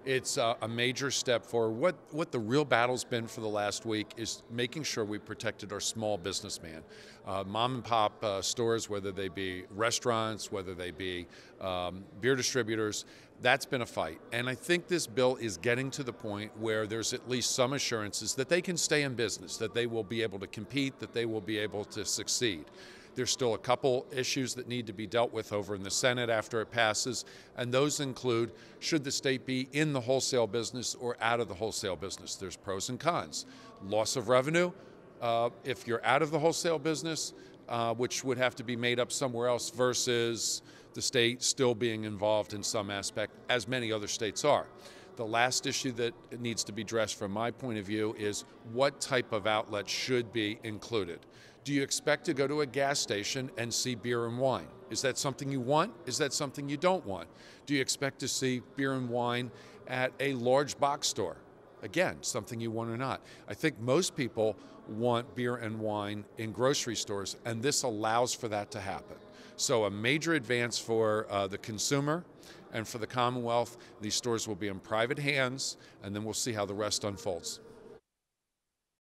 It's a major step forward. What the real battle's been for the last week is making sure we protected our small businessman. Mom and pop stores, whether they be restaurants, whether they be beer distributors, that's been a fight. And I think this bill is getting to the point where there's at least some assurances that they can stay in business, that they will be able to compete, that they will be able to succeed. There's still a couple issues that need to be dealt with over in the Senate after it passes, and those include, should the state be in the wholesale business or out of the wholesale business? There's pros and cons. Loss of revenue, if you're out of the wholesale business, which would have to be made up somewhere else, versus the state still being involved in some aspect, as many other states are. The last issue that needs to be addressed from my point of view is what type of outlet should be included. Do you expect to go to a gas station and see beer and wine? Is that something you want? Is that something you don't want? Do you expect to see beer and wine at a large box store? Again, something you want or not. I think most people want beer and wine in grocery stores, and this allows for that to happen. So a major advance for the consumer and for the Commonwealth. These stores will be in private hands, and then we'll see how the rest unfolds.